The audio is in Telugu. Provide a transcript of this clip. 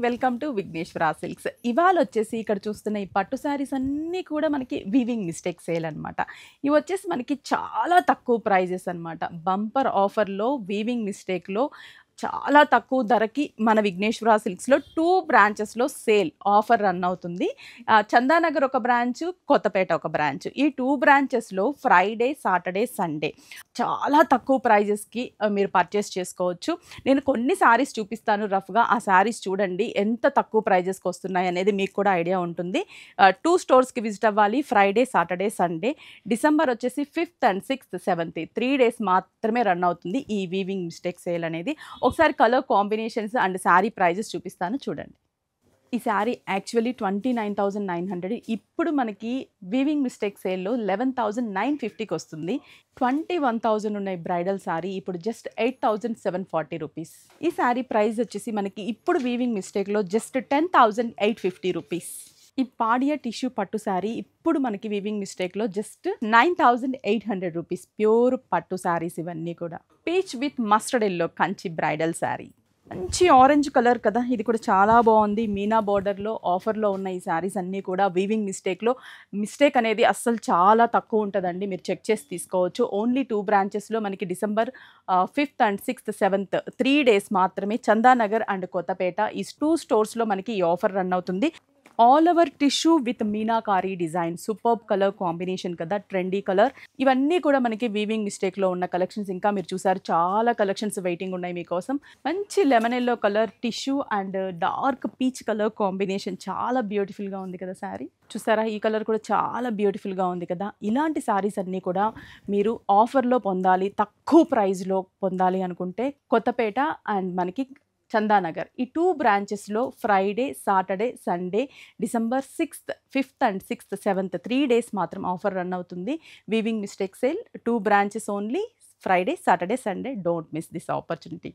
Welcome to Vighneshwara silks. ఇవాళ వచ్చేసి ఇక్కడ చూస్తున్న ఈ పట్టు శారీస్ అన్నీ కూడా మనకి వీవింగ్ మిస్టేక్ సేల్ అనమాట. ఇవి వచ్చేసి మనకి చాలా తక్కువ ప్రైజెస్ అనమాట. బంపర్ ఆఫర్‌లో వీవింగ్ మిస్టేక్‌లో చాలా తక్కువ ధరకి మన విఘ్నేశ్వర సిల్క్స్‌లో 2 బ్రాంచెస్‌లో సేల్ ఆఫర్ రన్ అవుతుంది. చందానగర్ ఒక బ్రాంచ్, కొత్తపేట ఒక బ్రాంచ్. ఈ 2 బ్రాంచెస్‌లో ఫ్రైడే, సాటర్డే, సండే చాలా తక్కువ ప్రైజెస్‌కి మీరు పర్చేస్ చేసుకోవచ్చు. నేను కొన్ని శారీస్ చూపిస్తాను రఫ్‌గా. ఆ శారీస్ చూడండి ఎంత తక్కువ ప్రైజెస్‌కి వస్తున్నాయి అనేది మీకు కూడా ఐడియా ఉంటుంది. 2 స్టోర్స్‌కి విజిట్ అవ్వాలి. Friday, Saturday, Sunday. డిసెంబర్ వచ్చేసి 5th and 6th, 7th 3 days మాత్రమే రన్ అవుతుంది ఈ వీవింగ్ మిస్టేక్ సేల్ అనేది. ఒకసారి colour combinations and sari prices చూపిస్తాను చూడండి. ఈ శారీ యాక్చువల్లీ 29,900. ఇప్పుడు మనకి వీవింగ్ మిస్టేక్ సేల్‌లో 11,950కి వస్తుంది. 21,000 ఉన్న ఈ బ్రైడల్ శారీ ఇప్పుడు జస్ట్ 8,740 రూపీస్. ఈ శారీ ప్రైస్ వచ్చేసి మనకి ఇప్పుడు వీవింగ్ మిస్టేక్‌లో జస్ట్ 10,850 రూపీస్. ఈ పాడియా టిష్యూ పట్టు శారీ ఇప్పుడు మనకి వీవింగ్ మిస్టేక్‌లో జస్ట్ 9,800 రూపీస్. ప్యూర్ పట్టు శారీస్ ఇవన్నీ కూడా. Peach with mustard yellow Kanchi bridal sari. మంచి ఆరెంజ్ కలర్ కదా! ఇది కూడా చాలా బాగుంది. మీనా బోర్డర్‌లో ఆఫర్‌లో ఉన్న ఈ శారీస్ అన్నీ కూడా వీవింగ్ మిస్టేక్‌లో మిస్టేక్ అనేది అస్సలు చాలా తక్కువ ఉంటదండి. మీరు చెక్ చేసి తీసుకోవచ్చు. ఓన్లీ 2 బ్రాంచెస్‌లో మనకి December 5th and 6th, 7th 3 days మాత్రమే చందానగర్ అండ్ కొత్తపేట ఈ 2 స్టోర్స్‌లో మనకి ఈ ఆఫర్ రన్ అవుతుంది. All over tissue with meenakari design. Superb colour combination కదా! Trendy colour. ఇవన్నీ కూడా మనకి వీవింగ్ మిస్టేక్‌లో ఉన్న కలెక్షన్స్. ఇంకా మీరు చూసారు చాలా కలెక్షన్స్ వెయిటింగ్ ఉన్నాయి మీకోసం. మంచి lemon yellow colour tissue and dark peach colour combination చాలా బ్యూటిఫుల్‌గా ఉంది కదా శారీ. చూసారా ఈ కలర్ కూడా చాలా బ్యూటిఫుల్‌గా ఉంది కదా! ఇలాంటి శారీస్ అన్నీ కూడా మీరు ఆఫర్‌లో పొందాలి, తక్కువ ప్రైస్‌లో పొందాలి అనుకుంటే కొత్తపేట అండ్ మనకి చందానగర్ ఈ 2 బ్రాంచెస్‌లో Friday, Saturday, Sunday, December 6th, 5th and 6th, 7th 3 days మాత్రం ఆఫర్ రన్ అవుతుంది. Weaving mistake sale 2 branches only. Friday, Saturday, Sunday. Don't miss this opportunity.